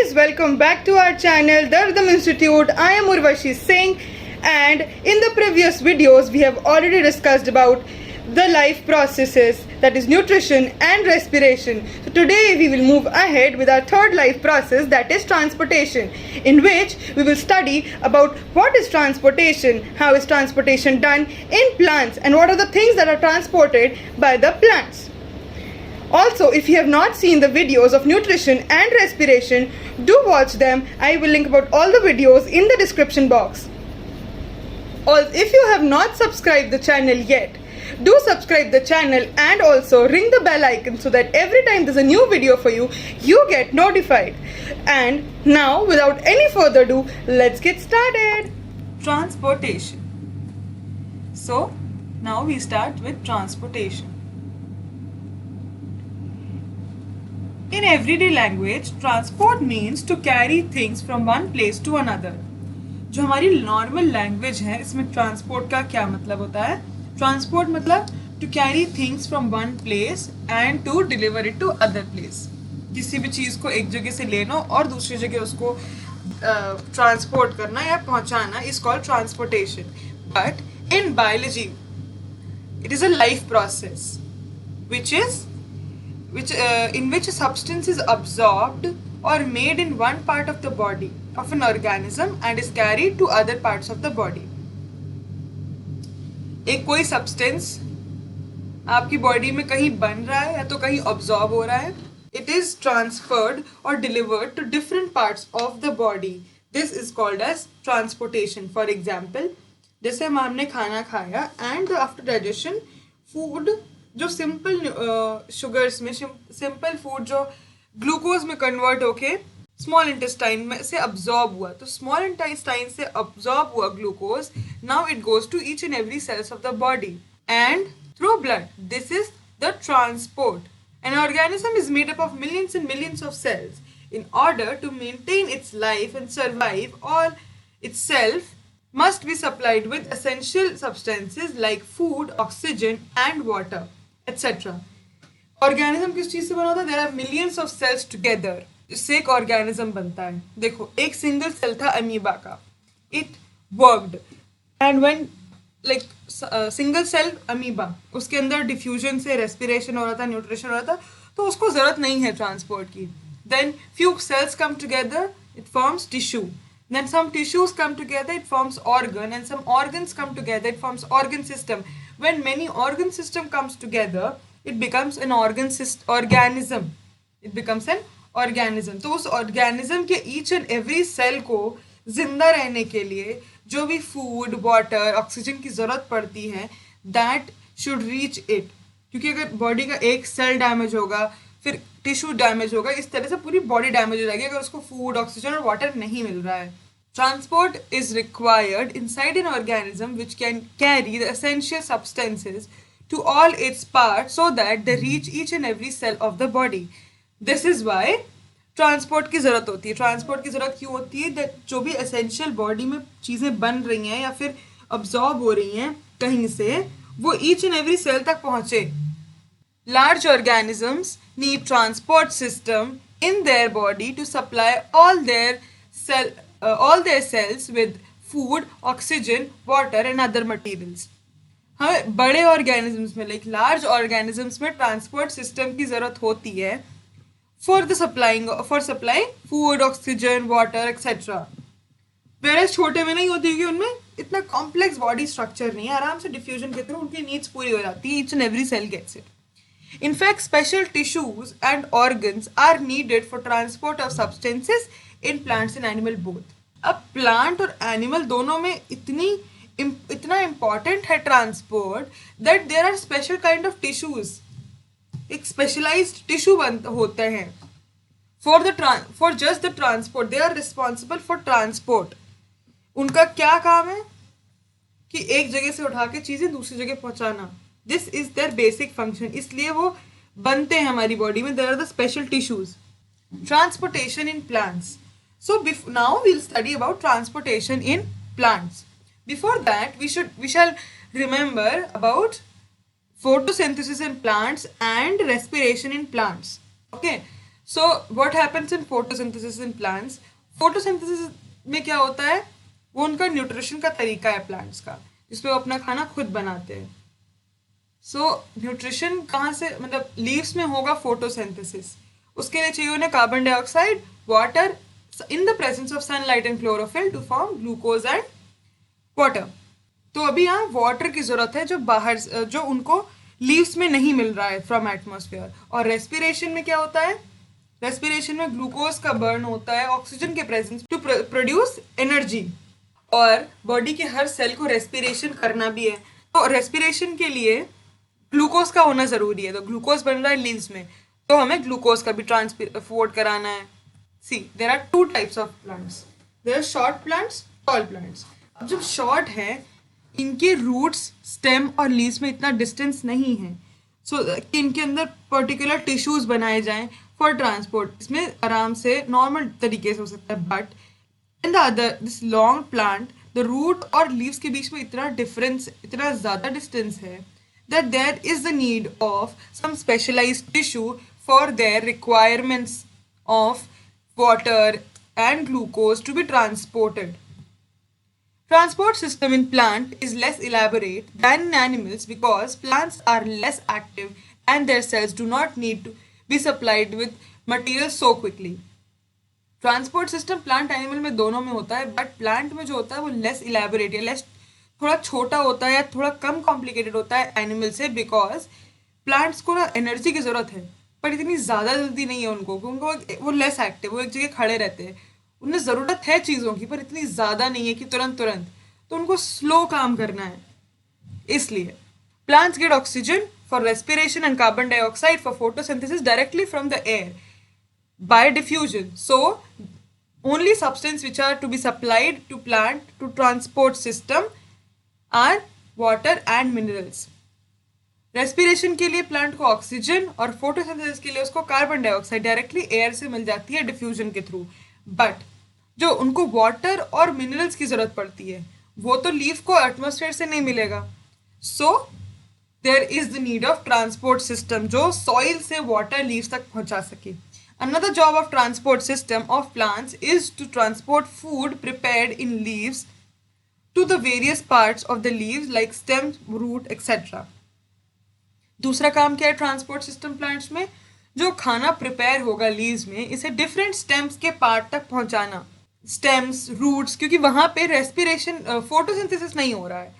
guys, welcome back to our channel, The Rhythm Institute. I am Urvashi Singh, and in the previous videos we have already discussed about the life processes, that is nutrition and respiration. So today we will move ahead with our third life process, that is transportation, in which we will study about what is transportation, how is transportation done in plants, and what are the things that are transported by the plants. Also, if you have not seen the videos of nutrition and respiration, do watch them. I will link about all the videos in the description box. If you have not subscribed the channel yet, do subscribe the channel and also ring the bell icon so that every time there's a new video for you, you get notified. And now, without any further ado, let's get started. Transportation. So, now we start with transportation. In everyday language, transport means to carry things from one place to another. जो हमारी normal language है, इसमें transport का क्या मतलब होता है? Transport मतलब to carry things from one place and to deliver it to other place. किसी भी चीज़ को एक जगह से लेना और दूसरी जगह उसको ट्रांसपोर्ट करना या पहुंचाना is called transportation. But in biology it is a life process in which a substance is absorbed or made in one part of the body of an organism and is carried to other parts of the body. एक कोई substance आपकी body में कहीं बन रहा है या तो कहीं absorb हो रहा है. It is transferred or delivered to different parts of the body. This is called as transportation. For example, जैसे हमने खाना खाया and after digestion food जो सिंपल शुगर्स में सिंपल फूड जो ग्लूकोज में कन्वर्ट होके स्मॉल इंटेस्टाइन में से अब्जॉर्ब हुआ, तो स्मॉल इंटेस्टाइन से अब्जॉर्ब हुआ glucose now it goes to each and every cells of the body and through blood. This is the transport. An organism is made up of millions and millions of cells. In order to maintain its life and survive all itself must be supplied with essential substances like food, oxygen and water, etc. Organism किस चीज से बना होता है? There are millions of cells together, इससे एक organism बनता है. देखो, एक सिंगल सेल था अमीबा का. It worked and when like single cell amoeba, उसके अंदर डिफ्यूजन से रेस्पिरेशन हो रहा था, न्यूट्रिशन हो रहा था, तो उसको जरूरत नहीं है ट्रांसपोर्ट की. Then few cells come together, it forms tissue. Then some tissues come together, it forms organ, and some organs come together, it forms organ system. When many organ system comes together, it becomes an organism. It becomes an organism. तो उस organism के each and every cell को जिंदा रहने के लिए जो भी food, water, oxygen की ज़रूरत पड़ती है, that should reach it. क्योंकि अगर body का एक cell damage होगा, फिर टिश्यू डैमेज होगा, इस तरह से पूरी बॉडी डैमेज हो जाएगी अगर उसको फूड, ऑक्सीजन और वाटर नहीं मिल रहा है. Transport is required inside an organism which can carry the essential substances to all its parts so that they reach each and every cell of the body. This is why transport की ज़रूरत होती है. Transport की ज़रूरत क्यों होती है? That जो भी एसेंशियल बॉडी में चीज़ें बन रही हैं या फिर अब्जॉर्ब हो रही हैं कहीं से, वो ईच एंड एवरी सेल तक पहुँचे. Large organisms need transport system in their body to supply all their cells with food, oxygen, water and other materials. हमें बड़े organisms में like large organisms में transport system की ज़रूरत होती है for supplying food, oxygen, water, etc. Whereas छोटे में नहीं होती क्योंकि उनमें इतना complex body structure नहीं है, आराम से diffusion के थ्रू उनकी needs पूरी हो जाती है. Each and every cell gets it. In fact, special tissues and organs are needed for transport of substances in plants and animal both. अब plant और animal दोनों में इतना important है transport that there are special kind of tissues. एक specialized tissue होते हैं for just the transport. They are responsible for transport. उनका क्या काम है? कि एक जगह से उठा के चीजें दूसरी जगह पहुंचाना. This is their basic function. इसलिए वो बनते हैं हमारी बॉडी में. There are the special tissues. Transportation in plants. So now we'll study about transportation in plants. Before that, we shall remember about photosynthesis in plants and respiration in plants. Okay. So what happens in photosynthesis in plants, photosynthesis में क्या होता है, वो उनका nutrition का तरीका है plants का, जिसमें वो अपना खाना खुद बनाते हैं. सो न्यूट्रिशन कहाँ से, मतलब लीव्स में होगा फोटोसिंथेसिस. उसके लिए चाहिए उन्हें carbon dioxide, water in the presence of sunlight and chlorophyll to form glucose and water. तो अभी यहाँ वाटर की जरूरत है जो बाहर, जो उनको लीव्स में नहीं मिल रहा है फ्रॉम एटमॉस्फेयर. और रेस्पिरेशन में क्या होता है, रेस्पिरेशन में ग्लूकोज का बर्न होता है ऑक्सीजन के प्रेजेंस टू प्रोड्यूस एनर्जी. और बॉडी के हर सेल को रेस्पिरेशन करना भी है, तो रेस्पिरेशन के लिए ग्लूकोज का होना जरूरी है. तो ग्लूकोज बन रहा है लीव्स में, तो हमें ग्लूकोज का भी ट्रांसपोर्ट कराना है. See there are two types of plants, there are short plants, tall plants. अब जब शॉर्ट है, इनके रूट्स, स्टेम और लीव्स में इतना डिस्टेंस नहीं है, सो कि इनके अंदर पर्टिकुलर टिश्यूज बनाए जाएं फॉर ट्रांसपोर्ट. इसमें आराम से नॉर्मल तरीके से हो सकता है. But in the other this long plant, the root और लीव्स के बीच में इतना डिफरेंस, इतना ज़्यादा डिस्टेंस है that there is the need of some specialized tissue for their requirements of water and glucose to be transported. Transport system in plant is less elaborate than in animals because plants are less active and their cells do not need to be supplied with material so quickly. Transport system plant animal में दोनों में होता है, but plant में जो होता है वो लेस इलेबोरेट या लेस, थोड़ा छोटा होता है या थोड़ा कम कॉम्प्लिकेटेड होता है एनिमल से, बिकॉज प्लांट्स को ना एनर्जी की ज़रूरत है, पर इतनी ज़्यादा जल्दी नहीं है उनको, क्योंकि वो लेस एक्टिव, वो एक जगह खड़े रहते हैं. उन्हें ज़रूरत है चीज़ों की, पर इतनी ज़्यादा नहीं है कि तुरंत तुरंत, तो उनको स्लो काम करना है. इसलिए plants gate oxygen for respiration and carbon dioxide for photosynthesis directly from the air by diffusion. So only substance which are to be supplied to plant to transport system are water and minerals. Respiration के लिए plant को oxygen और photosynthesis के लिए उसको carbon dioxide directly air से मिल जाती है डिफ्यूजन के थ्रू. बट जो उनको वाटर और मिनरल्स की जरूरत पड़ती है वो तो लीफ को एटमॉस्फेयर से नहीं मिलेगा. So there is the need of transport system जो सॉइल से वाटर लीव्स तक पहुंचा सके. Another job of transport system of plants is to transport food prepared in leaves to the various parts of the leaves like stem, root, etc. दूसरा काम क्या है transport system plants में, जो खाना प्रिपेयर होगा लीव्स में, इसे डिफरेंट स्टेम्स के पार्ट तक पहुंचाना. स्टेम्स, रूट्स, क्योंकि वहां पे रेस्पिरेशन, फोटोसिंथेसिस नहीं हो रहा है,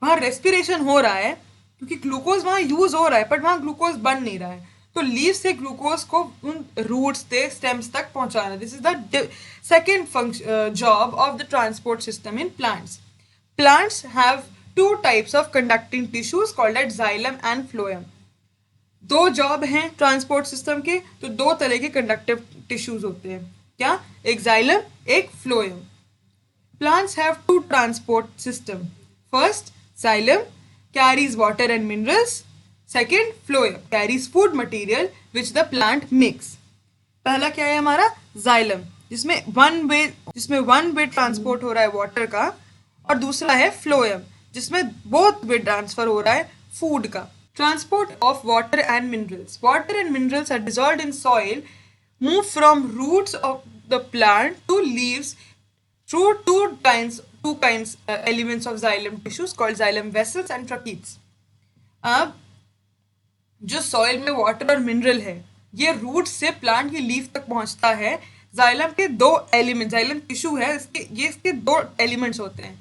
वहां रेस्पिरेशन हो रहा है क्योंकि ग्लूकोज वहां यूज हो रहा है, बट वहां ग्लूकोज बन नहीं रहा है. तो लीव से ग्लूकोज को उन रूट्स से स्टेम्स तक पहुंचाना. This is the second job of the transport system in plants. Plants have to types of conducting tissues called eight xylem and phloem. दो जॉब हैं ट्रांसपोर्ट सिस्टम के, तो दो तरह के कंडक्टिव टिश्यूज होते हैं. क्या? एक जाइलम, एक phloem. Plants have two transport system. First, xylem carries water and minerals. Second, phloem carries food material which the plant makes. पहला क्या है हमारा? जाइलम, जिसमें वन वे ट्रांसपोर्ट हो रहा है वाटर का, और दूसरा है फ्लोएम जिसमें बोथ वे ट्रांसफर हो रहा है फूड का. Transport of water and minerals. Water and minerals are dissolved in soil, move from roots of the plant to leaves through two kinds elements of xylem tissues called xylem vessels and tracheids. अब जो soil में water और mineral है ये root से plant की leaf तक पहुंचता है. जाइलम के दो एलिमेंट, जाइलम टिश्यू है, इसके दो एलिमेंट्स होते हैं,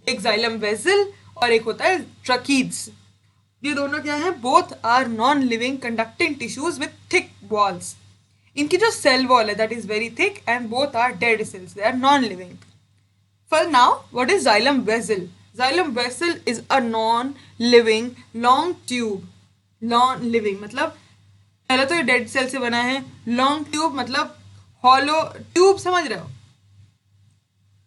एक जाइलम वेसल और एक होता है ट्रकीड्स. ये दोनों क्या है? Both are non living conducting tissues with thick walls. इनकी जो सेल वॉल है that is very thick and both are dead cells, they are non living. For now, what is xylem vessel? Xylem vessel is a non-living long tube. Non-living मतलब पहले तो ये dead cell से बना है. Long tube मतलब hollow tube, समझ रहे हो?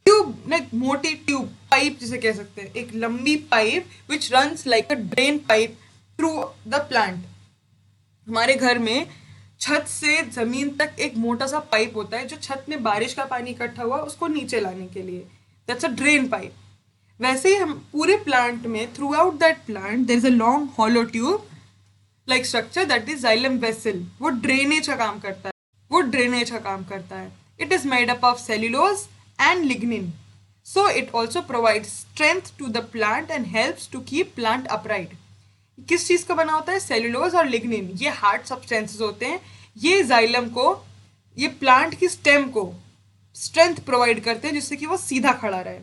ट्यूब ना, मोटी ट्यूब, पाइप जिसे कह सकते हैं, एक लंबी pipe which runs like a drain pipe through the plant. हमारे घर में छत से जमीन तक एक मोटा सा पाइप होता है जो छत में बारिश का पानी इकट्ठा हुआ उसको नीचे लाने के लिए, दैट्स अ ड्रेन पाइप. वैसे ही हम पूरे प्लांट में throughout that plant there is a long hollow tube like structure that is xylem vessel. वो ड्रेनेज का काम करता है. वो ड्रेनेज का काम करता है. It is made up of cellulose and lignin. So it also provide strength to the plant and helps to keep plant upright. किस चीज़ का बना होता है? सेल्यूलोज और लिग्निन. ये हार्ड सब्सटेंसेस होते हैं. ये जाइलम को, ये प्लांट की स्टेम को स्ट्रेंथ प्रोवाइड करते हैं जिससे कि वो सीधा खड़ा रहे,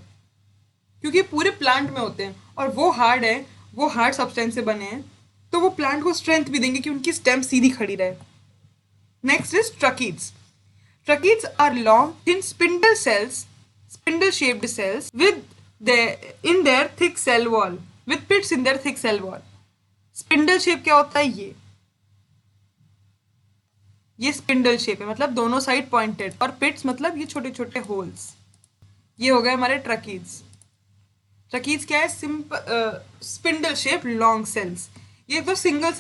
क्योंकि पूरे प्लांट में होते हैं और वो हार्ड है, वो हार्ड सब्सटेंस से बने हैं, तो वो प्लांट को स्ट्रेंथ भी देंगे कि उनकी स्टेम सीधी खड़ी रहे. Next is tracheids. Tracheids are long thin spindle cells, spindle shaped cells with in their thick cell wall, with pits in their thick cell wall. Spindle shape क्या होता है? ये स्पिंडल शेप है, मतलब दोनों साइड पॉइंटेड, और पिट्स मतलब ये छोटे छोटे होल्स. ये हो गए हमारे ट्रकीड्स. ट्रकीड्स क्या है? Simple spindle shape long cells. ये तो सिंगल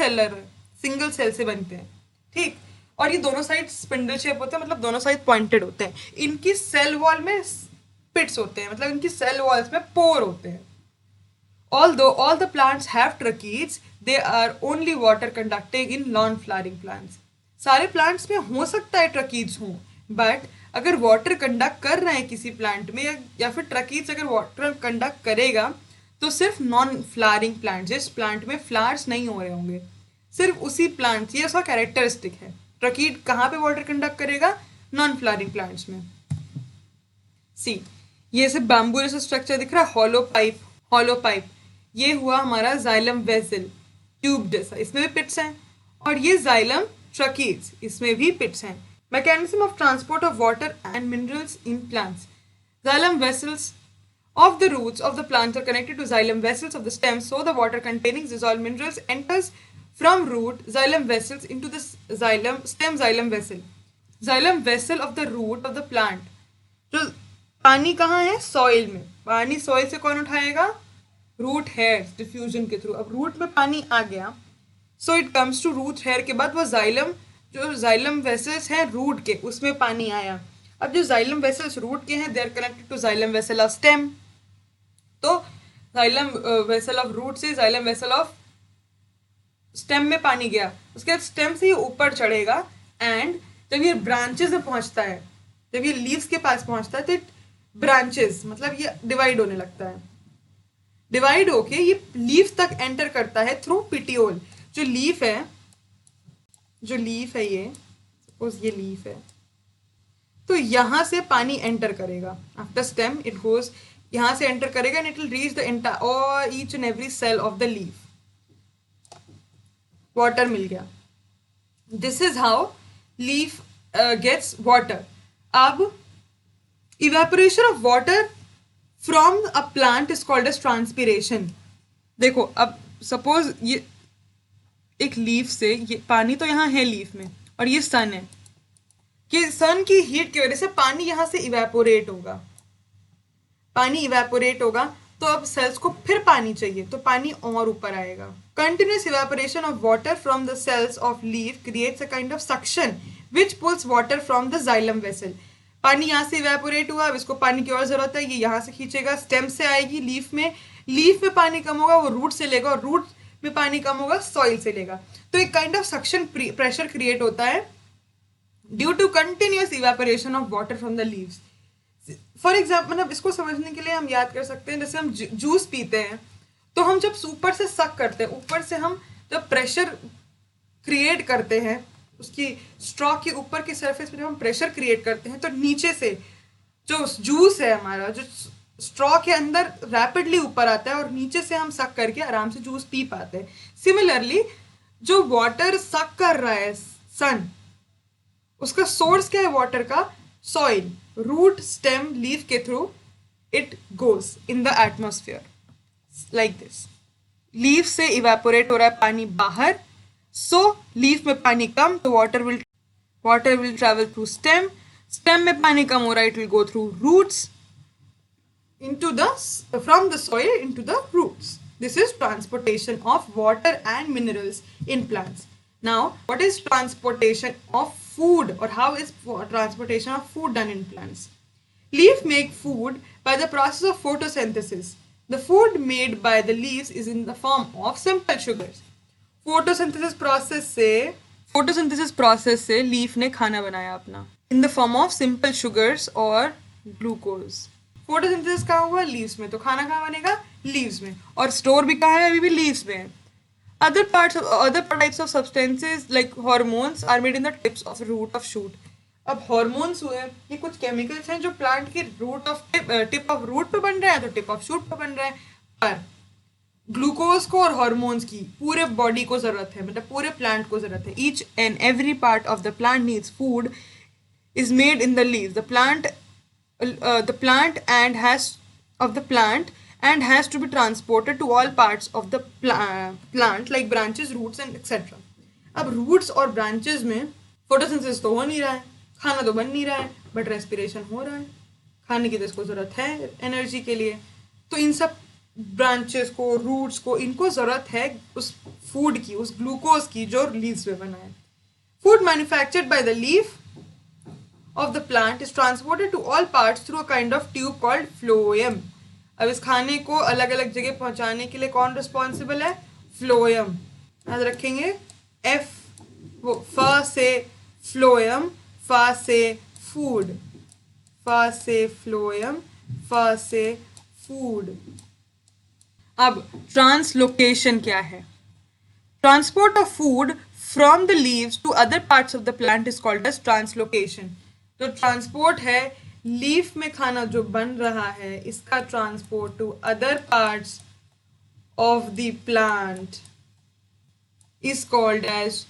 सेल से बनते हैं, ठीक. और ये दोनों साइड स्पिंडल शेप होते हैं, मतलब दोनों साइड पॉइंटेड होते हैं. इनकी सेल वॉल में पिट्स होते हैं, मतलब इनकी सेल वॉल्स में पोर होते हैं. Although all the plants have tracheids, they are only water conducting in non-flowering plants. सारे प्लांट्स में हो सकता है ट्रकीड्स हों, बट अगर वाटर कंडक्ट कर रहे हैं किसी प्लांट में, या फिर ट्रकीड्स अगर वाटर कंडक्ट करेगा तो सिर्फ नॉन फ्लावरिंग प्लांट, जिस प्लांट में फ्लावर्स नहीं हो रहे होंगे, सिर्फ उसी प्लांट, ये उसका कैरेक्टरिस्टिक है. ट्रकीड कहाँ पे वाटर कंडक्ट करेगा? नॉन फ्लावरिंग प्लांट्स में. सी, ये से बैम्बू जैसा स्ट्रक्चर दिख रहा है, हॉलो पाइप. ये हुआ हमारा जाइलम वेसल, ट्यूब जैसा, इसमें भी पिट्स हैं. और ये जाइलम ट्रकीड्स, इसमें भी पिट्स हैं. Mechanism of transport of water and minerals in plants. Xylem vessels of the roots of the plants are connected to xylem vessels of the stems, so the water containing dissolved minerals enters from root xylem vessels into the stem xylem vessel. Xylem vessel of the root of the plant. जो पानी कहाँ है? Soil में. पानी soil से कौन उठाएगा? Root hair diffusion के थ्रू. अब रूट में पानी आ गया, so it comes to root hair के बाद वो जाइलम, जो जाइलम वेसल्स हैं रूट के, उसमें पानी आया. अब जो जाइलम वेसल्स रूट के हैं, they are connected to xylem vessel of stem. तो जाइलम वेसल ऑफ रूट से जाइलम वेसल ऑफ स्टेम में पानी गया, उसके बाद स्टेम से ये ऊपर चढ़ेगा, एंड जब ये ब्रांचेस में पहुंचता है, जब ये लीव्स के पास पहुंचता है, तो ब्रांचेस मतलब ये डिवाइड होने लगता है. डिवाइड होके ये लीफ तक एंटर करता है थ्रू पिटियोल. जो लीफ है ये सपोज ये लीफ है, तो यहाँ से पानी एंटर करेगा. आफ्टर स्टेम इट गोज, यहाँ से एंटर करेगा and it will reach the entire और each and every cell of the leaf. Water मिल गया. This is how leaf gets water. अब evaporation of water from a plant is called as transpiration. देखो, अब suppose ये एक leaf से, ये पानी तो यहाँ है लीफ में, और ये सन है, कि सन की हीट की वजह से पानी यहाँ से इवेपोरेट होगा. पानी इवेपोरेट होगा तो अब सेल्स को फिर पानी चाहिए, तो पानी और ऊपर आएगा. Continuous evaporation of water from the cells of leaf creates a kind of suction which pulls water from the xylem vessel. पानी यहाँ से इवेपोरेट हुआ, अब इसको पानी की और जरूरत है, ये यहाँ से खींचेगा, स्टेम से आएगी लीफ में पानी कम होगा, वो रूट से लेगा, और रूट में पानी कम होगा, सॉइल से लेगा. तो एक kind of suction pressure create होता है due to continuous evaporation of water from the leaves. For example, मतलब इसको समझने के लिए हम याद कर सकते हैं, जैसे हम जूस पीते हैं, तो हम जब ऊपर से सक करते हैं, ऊपर से हम जब प्रेशर क्रिएट करते हैं, उसकी स्ट्रॉ के ऊपर की सरफेस पे जब हम प्रेशर क्रिएट करते हैं, तो नीचे से जो जूस है हमारा, जो स्ट्रॉ के अंदर रैपिडली ऊपर आता है, और नीचे से हम सक करके आराम से जूस पी पाते हैं. सिमिलरली जो वाटर सक कर रहा है सन, उसका सोर्स क्या है वाटर का? सॉइल. रूट, स्टेम, लीफ के through it goes in the atmosphere like this. Leaf से इवेपोरेट हो रहा है पानी बाहर, सो लीफ में पानी कम, तो water will travel through stem. Stem में पानी कम हो रहा है, it will go through roots into the from the soil into the roots. This is transportation of water and minerals in plants. Now, what is transportation of food, or how is transportation of food done in plants? Leaf make food by the process of photosynthesis. The food made by the leaves is in the form of simple sugars. Photosynthesis process से photosynthesis process से leaf ने खाना बनाया अपना in the form of simple sugars और glucose. Photosynthesis कहाँ हुआ? Leaves में। तो खाना कहाँ बनेगा? लीव्स में। और स्टोर भी कहाँ है? अभी भी लीव्स में है। other types of substances like hormones are made in the tips of root of shoot। अब हॉर्मोन्स हुए, ये कुछ केमिकल्स हैं जो प्लांट के टिप ऑफ रूट पे बन रहे हैं, तो टिप ऑफ शूट पे बन रहे हैं। पर ग्लूकोज को और हॉर्मोन्स की पूरे बॉडी को जरूरत है, मतलब पूरे प्लांट को जरूरत है। Each and every part of the plant needs food is made in the leaves. The plant and has to be transported to all parts of the plant like branches, roots and etc. अब roots और branches में photosynthesis तो हो नहीं रहा है, खाना तो बन नहीं रहा है, बट रेस्पिरेशन हो रहा है। खाने की तो इसको ज़रूरत है एनर्जी के लिए। तो इन सब ब्रांचेस को, रूट्स को, इनको ज़रूरत है उस फूड की, उस ग्लूकोज की जो लीव्स में बना है। Food manufactured by the leaf of the plant is transported to all parts through a kind of tube called phloem। अब इस खाने को अलग अलग जगह पहुंचाने के लिए कौन रिस्पॉन्सिबल है? फ्लोएम। याद रखेंगे, फ से फ्लोएम, फ से फूड, फ से फ्लोएम, फ से फूड। अब ट्रांसलोकेशन क्या है? Transport of food from the leaves to other parts of the plant is called as translocation. तो ट्रांसपोर्ट है, लीफ में खाना जो बन रहा है इसका transport to other parts of the plant is called as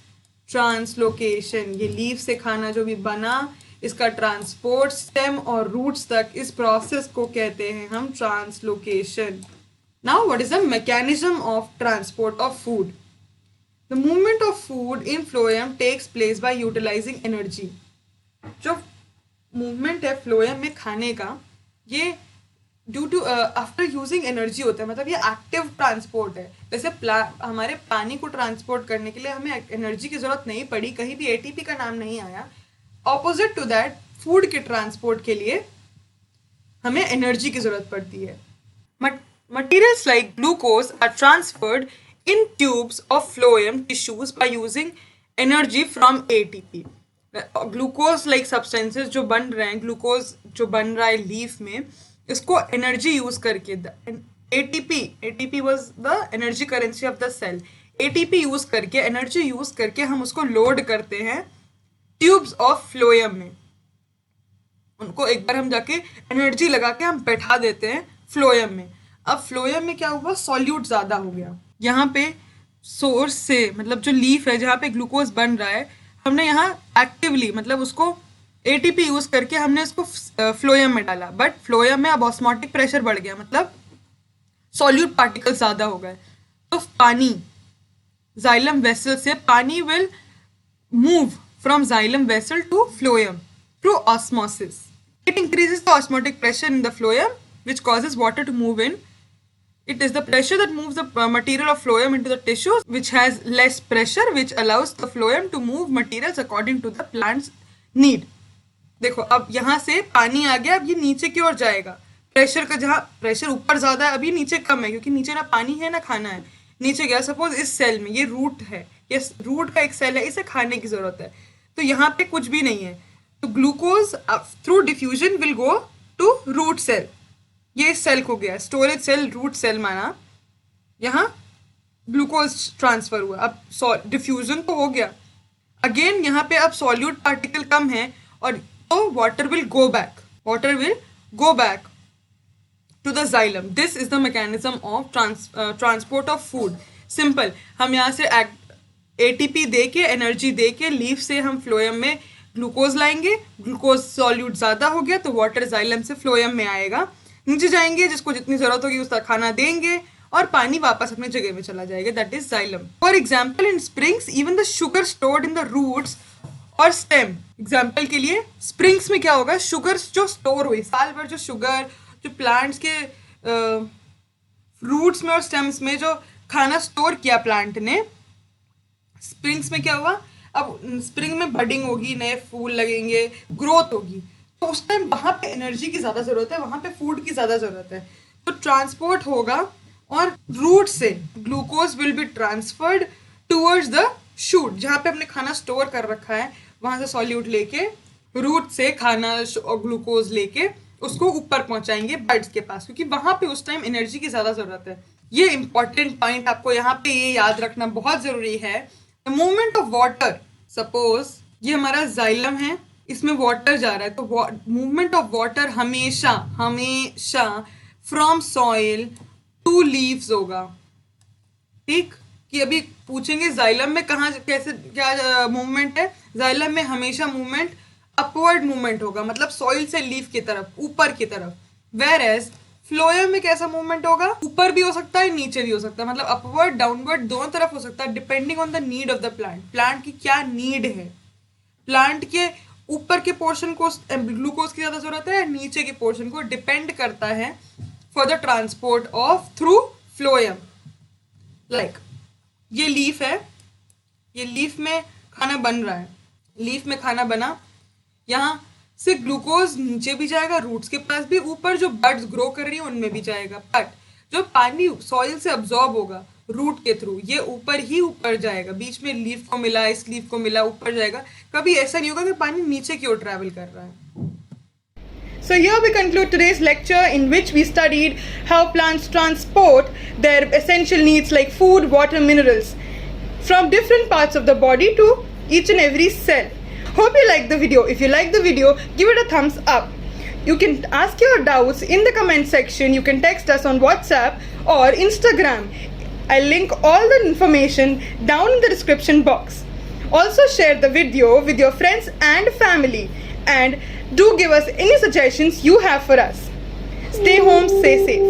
translocation. ये लीफ से खाना जो भी बना, इसका ट्रांसपोर्ट स्टेम और रूट्स तक, इस प्रोसेस को कहते हैं हम translocation. Now what is the mechanism of transport of food? The movement of food in phloem takes place by utilising energy. जो मूवमेंट है फ्लोएम में खाने का, ये due to after using energy होता है, मतलब ये एक्टिव ट्रांसपोर्ट है। वैसे हमारे पानी को ट्रांसपोर्ट करने के लिए हमें एनर्जी की जरूरत नहीं पड़ी, कहीं भी एटीपी का नाम नहीं आया। ऑपोजिट टू दैट, फूड के ट्रांसपोर्ट के लिए हमें एनर्जी की जरूरत पड़ती है। Materials like glucose are transferred in tubes of phloem tissues by using energy from ATP. Glucose like substances जो बन रहे हैं, ग्लूकोज जो बन रहा है लीफ में, इसको एनर्जी यूज करके, ATP was the energy currency of the cell. ATP use करके, एनर्जी यूज करके हम उसको लोड करते हैं ट्यूब्स ऑफ फ्लोएम में। उनको एक बार हम जाके एनर्जी लगा के हम बैठा देते हैं फ्लोएम में। अब फ्लोएम में क्या हुआ? सॉल्यूट ज्यादा हो गया। यहाँ पे सोर्स से, मतलब जो लीफ है जहाँ पे ग्लूकोज बन रहा है, हमने यहाँ एक्टिवली, मतलब उसको एटीपी यूज करके हमने इसको फ्लोएम में डाला, बट फ्लोएम में अब ऑस्मोटिक प्रेशर बढ़ गया, मतलब सॉल्यूट पार्टिकल ज्यादा हो गए। तो पानी जाइलम वेसल से, पानी will move from xylem vessel to phloem through osmosis. It increases the osmotic pressure in the phloem which causes water to move in. It is the pressure that moves the material of phloem into the tissues, which has less pressure, which allows the phloem to move materials according to the plant's need. देखो, अब यहाँ से पानी आ गया, अब ये नीचे की ओर जाएगा। प्रेशर का, जहाँ प्रेशर ऊपर ज्यादा है, अभी नीचे कम है, क्योंकि नीचे ना पानी है ना खाना है। नीचे गया, सपोज इस सेल में, ये रूट है, ये रूट का एक सेल है, इसे खाने की जरूरत है, तो यहाँ पे कुछ भी नहीं है, तो glucose through diffusion will go to root cell. ये इस सेल को गया, स्टोरेज सेल, रूट सेल माना, यहाँ ग्लूकोज ट्रांसफर हुआ। अब डिफ्यूजन तो हो गया, अगेन यहाँ पे अब सॉल्यूट पार्टिकल कम है, और तो water will go back to the xylem. This is the mechanism of transport of food. Simple, हम यहाँ से एटीपी दे के, एनर्जी दे के, लीफ से हम फ्लोएम में ग्लूकोज लाएंगे। ग्लूकोज सॉल्यूट ज्यादा हो गया तो वाटर जाइलम से फ्लोएम में आएगा, नीचे जाएंगे, जिसको जितनी जरूरत होगी उसका खाना देंगे, और पानी वापस अपने जगह में चला जाएगा, that is xylem. For example, in springs even the sugar stored in the roots और स्टेम। एग्जाम्पल के लिए, स्प्रिंग्स में क्या होगा? शुगर जो स्टोर हुई साल भर, जो शुगर जो प्लांट्स के रूट्स में और स्टेम्स में जो खाना स्टोर किया प्लांट ने, स्प्रिंग्स में क्या हुआ? अब स्प्रिंग में बडिंग होगी, नए फूल लगेंगे, ग्रोथ होगी, तो उस टाइम वहां पे एनर्जी की ज्यादा जरूरत है, वहां पे फूड की ज्यादा जरूरत है, तो ट्रांसपोर्ट होगा, और रूट से glucose will be transferred towards the shoot, जहाँ पे हमने खाना स्टोर कर रखा है, वहां से सॉल्यूट लेके रूट से खाना और ग्लूकोज लेके उसको ऊपर पहुंचाएंगे बर्ड्स के पास, क्योंकि वहां पे उस टाइम एनर्जी की ज्यादा जरूरत है। ये इंपॉर्टेंट पॉइंट आपको यहाँ पे ये याद रखना बहुत जरूरी है। The movement of water, suppose ये हमारा जाइलम है, इसमें वाटर जा रहा है, तो मूवमेंट ऑफ वाटर हमेशा हमेशा फ्रॉम सॉइल टू लीव्स होगा। ठीक, कि अभी पूछेंगे जाइलम में कहाँ कैसे क्या मूवमेंट है, जाइलम में हमेशा मूवमेंट अपवर्ड मूवमेंट होगा, मतलब सॉइल से लीफ की तरफ, ऊपर की तरफ। वेर एज फ्लोएम में कैसा मूवमेंट होगा, ऊपर भी हो सकता है नीचे भी हो सकता है, मतलब अपवर्ड डाउनवर्ड दोनों तरफ हो सकता है, depending on the need of the plant. Plant की क्या नीड है, प्लांट के ऊपर के पोर्शन को ग्लूकोज की ज्यादा जरूरत है, नीचे के पोर्शन को डिपेंड करता है for the transport of through phloem. Like ये लीफ है, ये लीफ में खाना बन रहा है, लीफ में खाना बना, यहाँ से ग्लूकोज नीचे भी जाएगा, रूट्स के पास भी, ऊपर जो बर्ड्स ग्रो कर रही है उनमें भी जाएगा, बट जो पानी सॉइल से अब्जॉर्ब होगा रूट के थ्रू, ये ऊपर ही ऊपर जाएगा, बीच में लीफ को मिला, इस लीफ को मिला, ऊपर जाएगा। कभी ऐसा नहीं होगा कि पानी नीचे की ओर ट्रैवल कर रहा है। So here we conclude today's lecture, in which we studied how plants transport their essential needs like food, water, minerals from different parts of the body to each and every cell. Hope you like the video. If you like the video, give it a thumbs up. You can ask your doubts in the comment section. You can text us on WhatsApp or Instagram. I'll link all the information down in the description box. Also share the video with your friends and family. And do give us any suggestions you have for us. Stay home, stay safe.